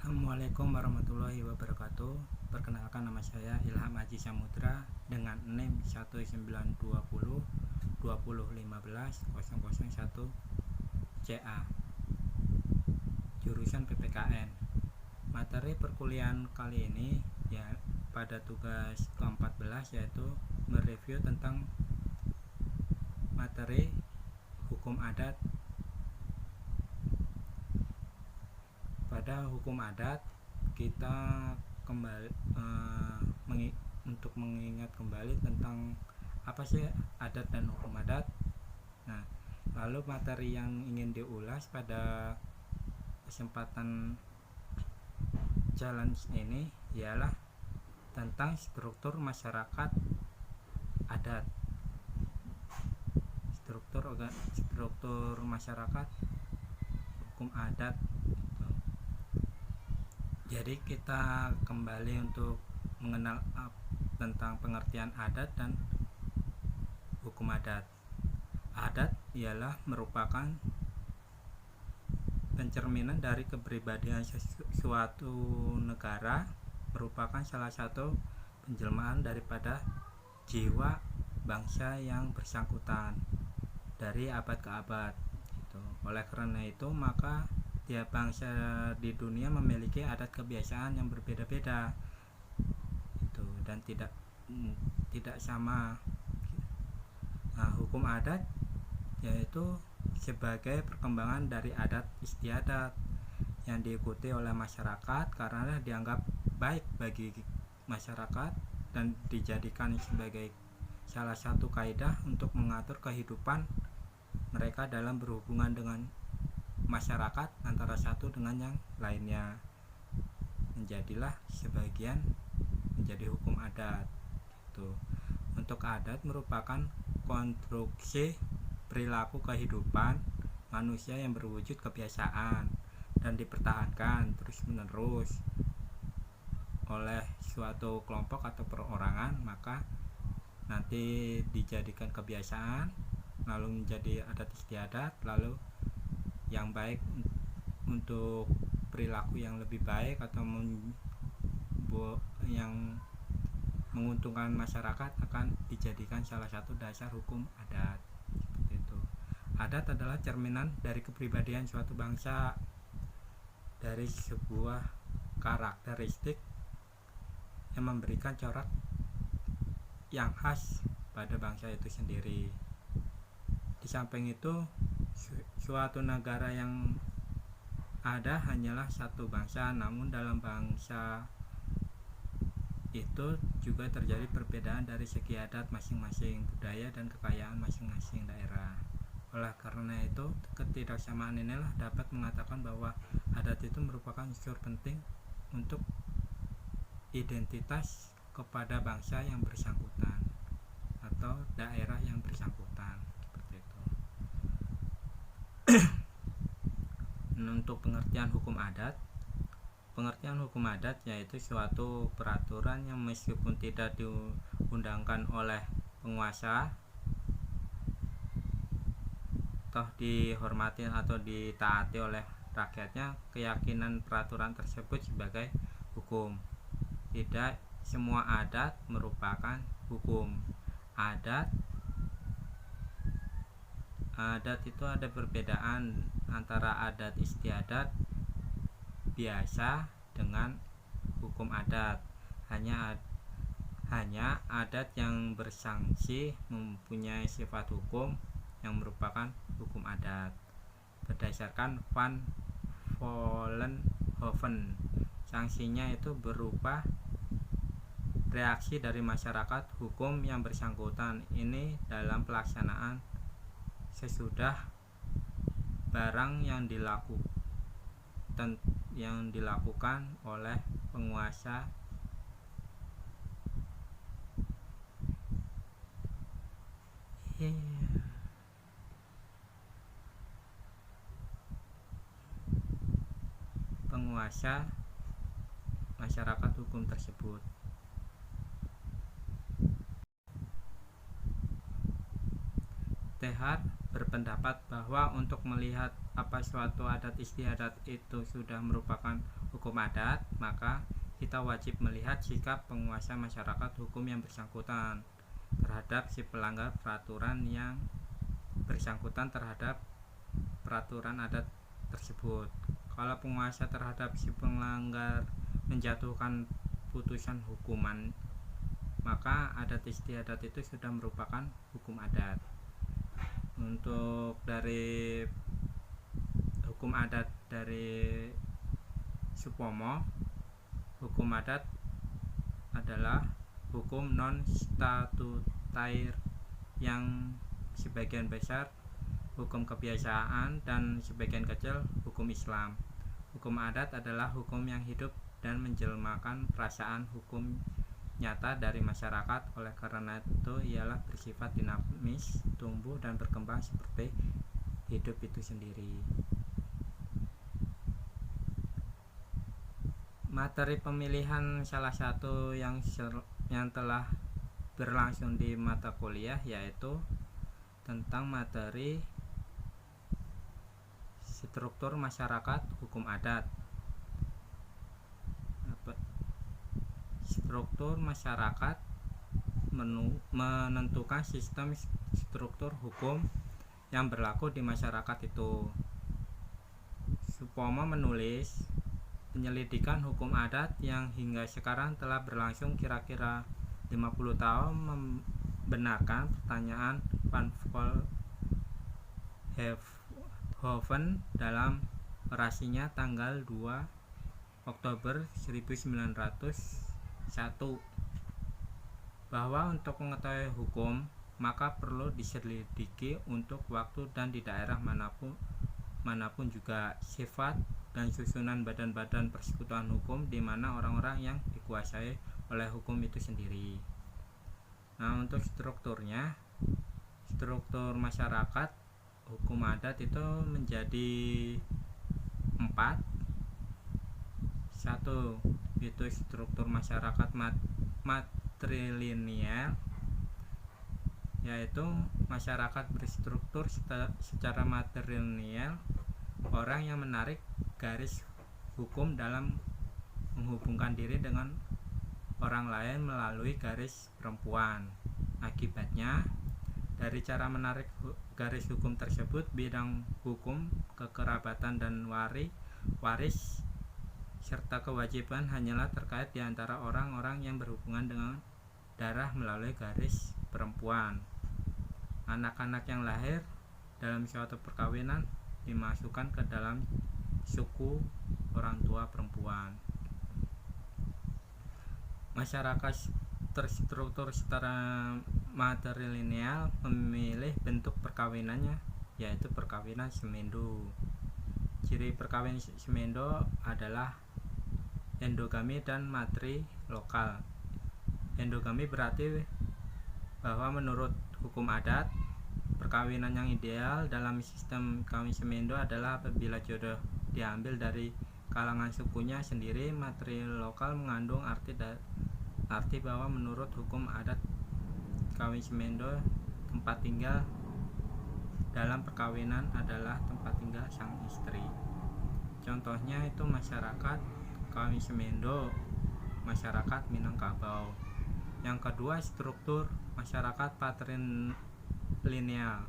Assalamualaikum warahmatullahi wabarakatuh. Perkenalkan, nama saya Ilham Aji Samudra dengan NIM 1920 2015 001 CA, jurusan PPKN. Materi perkuliahan kali ini ya pada tugas ke-14 yaitu mereview tentang materi hukum adat. Pada hukum adat kita kembali untuk mengingat kembali tentang apa sih adat dan hukum adat. Nah, lalu materi yang ingin diulas pada kesempatan challenge ini ialah tentang struktur masyarakat adat, struktur masyarakat hukum adat. Jadi kita kembali untuk mengenal tentang pengertian adat dan hukum adat. Adat ialah merupakan pencerminan dari kepribadian suatu negara, merupakan salah satu penjelmaan daripada jiwa bangsa yang bersangkutan dari abad ke abad. Oleh karena itu, maka tiap bangsa di dunia memiliki adat kebiasaan yang berbeda-beda dan tidak sama. Nah, hukum adat yaitu sebagai perkembangan dari adat istiadat yang diikuti oleh masyarakat karena dianggap baik bagi masyarakat dan dijadikan sebagai salah satu kaidah untuk mengatur kehidupan mereka dalam berhubungan dengan masyarakat antara satu dengan yang lainnya. Menjadilah sebagian menjadi hukum adat. Untuk adat merupakan konstruksi perilaku kehidupan manusia yang berwujud kebiasaan dan dipertahankan terus-menerus oleh suatu kelompok atau perorangan, maka nanti dijadikan kebiasaan, lalu menjadi adat istiadat, lalu yang baik untuk perilaku yang lebih baik atau yang menguntungkan masyarakat akan dijadikan salah satu dasar hukum adat. Seperti itu. Adat adalah cerminan dari kepribadian suatu bangsa, dari sebuah karakteristik yang memberikan corak yang khas pada bangsa itu sendiri. Di samping itu, suatu negara yang ada hanyalah satu bangsa, namun dalam bangsa itu juga terjadi perbedaan dari segi adat masing-masing, budaya dan kekayaan masing-masing daerah. Oleh karena itu, ketidaksamaan inilah dapat mengatakan bahwa adat itu merupakan unsur penting untuk identitas kepada bangsa yang bersangkutan atau daerah yang bersangkutan. Seperti itu. Untuk pengertian hukum adat yaitu suatu peraturan yang meskipun tidak diundangkan oleh penguasa, toh dihormati atau ditaati oleh rakyatnya, keyakinan peraturan tersebut sebagai hukum. Tidak semua adat merupakan hukum. Adat itu ada perbedaan antara adat istiadat biasa dengan hukum adat. Hanya adat yang bersanksi mempunyai sifat hukum yang merupakan hukum adat. Berdasarkan Van Vollenhoven, sanksinya itu berupa reaksi dari masyarakat hukum yang bersangkutan ini dalam pelaksanaan sesudah barang yang dilakukan oleh penguasa masyarakat hukum tersebut. Tehar berpendapat bahwa untuk melihat apa suatu adat istiadat itu sudah merupakan hukum adat, maka kita wajib melihat sikap penguasa masyarakat hukum yang bersangkutan terhadap si pelanggar peraturan yang bersangkutan terhadap peraturan adat tersebut. Kalau penguasa terhadap si pelanggar menjatuhkan putusan hukuman, maka adat istiadat itu sudah merupakan hukum adat. Untuk dari hukum adat dari Supomo, hukum adat adalah hukum non statutair yang sebagian besar hukum kebiasaan dan sebagian kecil hukum Islam. Hukum adat adalah hukum yang hidup dan menjelmakan perasaan hukum nyata dari masyarakat. Oleh karena itu ialah bersifat dinamis, tumbuh dan berkembang seperti hidup itu sendiri. Materi pemilihan salah satu yang telah berlangsung di mata kuliah yaitu tentang materi struktur masyarakat hukum adat. Struktur masyarakat menentukan sistem struktur hukum yang berlaku di masyarakat itu. Supomo menulis, penyelidikan hukum adat yang hingga sekarang telah berlangsung kira-kira 50 tahun membenarkan pertanyaan Van Vollenhoven dalam orasinya tanggal 2 Oktober 1901 bahwa untuk mengetahui hukum maka perlu diselidiki untuk waktu dan di daerah manapun juga sifat dan susunan badan-badan persekutuan hukum di mana orang-orang yang dikuasai oleh hukum itu sendiri. Nah, untuk strukturnya, struktur masyarakat hukum adat itu menjadi 4. Satu, itu struktur masyarakat matrilineal, yaitu masyarakat berstruktur secara matrilineal, orang yang menarik garis hukum dalam menghubungkan diri dengan orang lain melalui garis perempuan. Akibatnya, dari cara menarik garis hukum tersebut, bidang hukum, kekerabatan dan waris serta kewajiban hanyalah terkait di antara orang-orang yang berhubungan dengan darah melalui garis perempuan. Anak-anak yang lahir dalam suatu perkawinan dimasukkan ke dalam suku orang tua perempuan. Masyarakat terstruktur secara matrilineal memilih bentuk perkawinannya, yaitu perkawinan semendo. Ciri perkawinan semendo adalah endogami dan matrilokal. Endogami berarti bahwa menurut hukum adat, perkawinan yang ideal dalam sistem kawin semendo adalah apabila jodoh diambil dari kalangan sukunya sendiri. Matrilokal mengandung arti bahwa menurut hukum adat kawin semendo, tempat tinggal dalam perkawinan adalah tempat tinggal sang istri. Contohnya itu masyarakat kawin semendo, masyarakat Minangkabau. Yang kedua, struktur masyarakat patrilineal.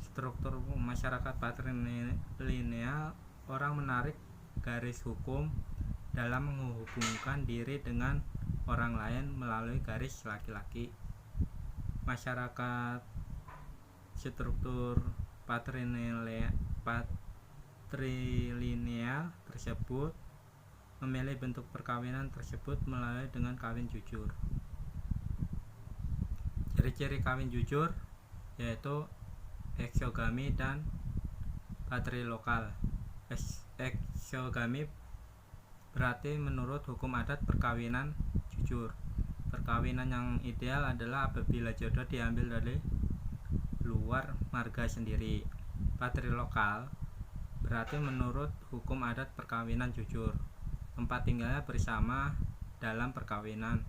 Struktur masyarakat patrilineal, orang menarik garis hukum dalam menghubungkan diri dengan orang lain melalui garis laki-laki. Masyarakat struktur patrilineal tersebut memilih bentuk perkawinan tersebut melalui dengan kawin jujur. Ciri-ciri kawin jujur yaitu eksogami dan patrilokal. Eksogami berarti menurut hukum adat perkawinan jujur. Perkawinan yang ideal adalah apabila jodoh diambil dari luar marga sendiri. Patrilokal berarti menurut hukum adat perkawinan jujur. Tempat tinggalnya bersama dalam perkawinan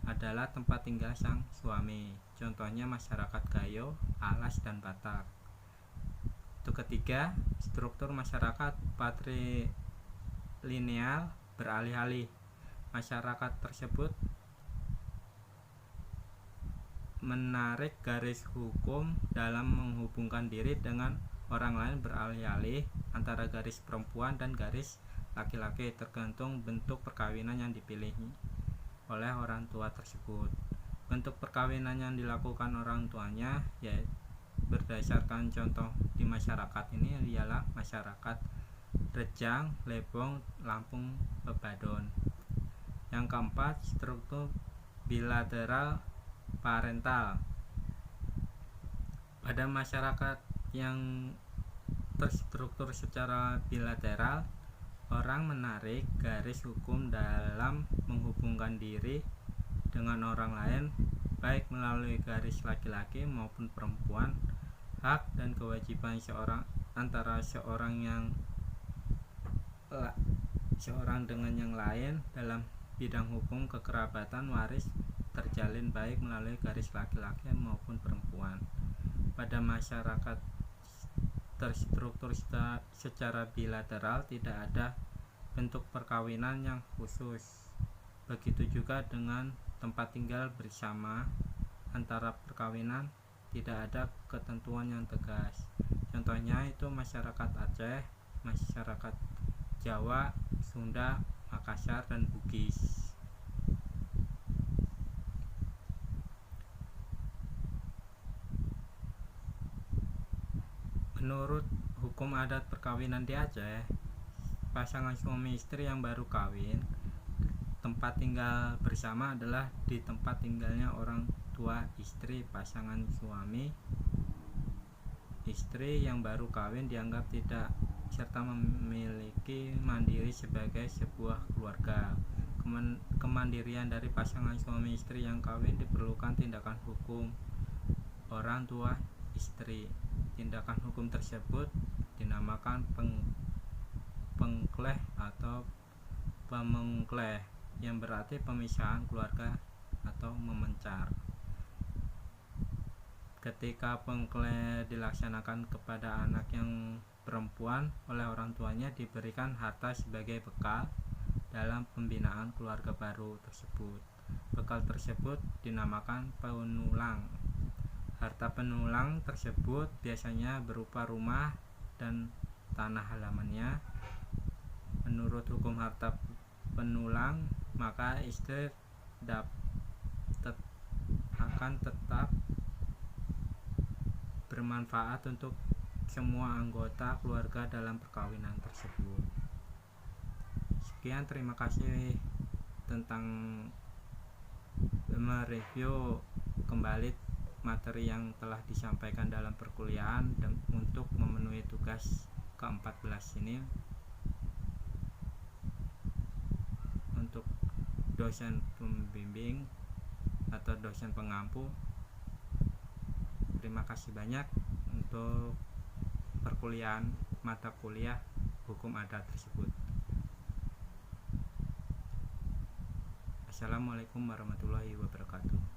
adalah tempat tinggal sang suami. Contohnya masyarakat Gayo, Alas dan Batak. Untuk ketiga, struktur masyarakat patrilineal beralih-alih. Masyarakat tersebut menarik garis hukum dalam menghubungkan diri dengan orang lain beralih-alih antara garis perempuan dan garis laki-laki tergantung bentuk perkawinan yang dipilih oleh orang tua tersebut. Bentuk perkawinan yang dilakukan orang tuanya yaitu berdasarkan contoh di masyarakat ini ialah masyarakat Rejang, Lebong, Lampung, Pepadon. Yang keempat, struktur bilateral parental. Pada masyarakat yang terstruktur secara bilateral, orang menarik garis hukum dalam menghubungkan diri dengan orang lain baik melalui garis laki-laki maupun perempuan. Hak dan kewajiban antara seorang dengan yang lain dalam bidang hukum kekerabatan waris terjalin baik melalui garis laki-laki maupun perempuan. Pada masyarakat terstruktur secara bilateral tidak ada bentuk perkawinan yang khusus. Begitu juga dengan tempat tinggal bersama antara perkawinan tidak ada ketentuan yang tegas. Contohnya itu masyarakat Aceh, masyarakat Jawa, Sunda, Makassar, dan Bugis. Menurut hukum adat perkawinan di Aceh, pasangan suami istri yang baru kawin, tempat tinggal bersama adalah di tempat tinggalnya orang tua istri. Pasangan suami istri yang baru kawin dianggap tidak serta memiliki mandiri sebagai sebuah keluarga. Kemandirian dari pasangan suami istri yang kawin diperlukan tindakan hukum orang tua istri. Tindakan hukum tersebut dinamakan pengkleh atau pemengkleh, yang berarti pemisahan keluarga atau memencar. Ketika pengkleh dilaksanakan kepada anak yang perempuan oleh orang tuanya, diberikan harta sebagai bekal dalam pembinaan keluarga baru tersebut. Bekal tersebut dinamakan penulang. Harta penulang tersebut biasanya berupa rumah dan tanah halamannya. Menurut hukum harta penulang, maka istri akan tetap bermanfaat untuk semua anggota keluarga dalam perkawinan tersebut. Sekian, terima kasih tentang mereview kembali materi yang telah disampaikan dalam perkuliahan dan untuk memenuhi tugas ke-14 ini untuk dosen pembimbing atau dosen pengampu. Terima kasih banyak untuk perkuliahan mata kuliah hukum adat tersebut. Assalamualaikum warahmatullahi wabarakatuh.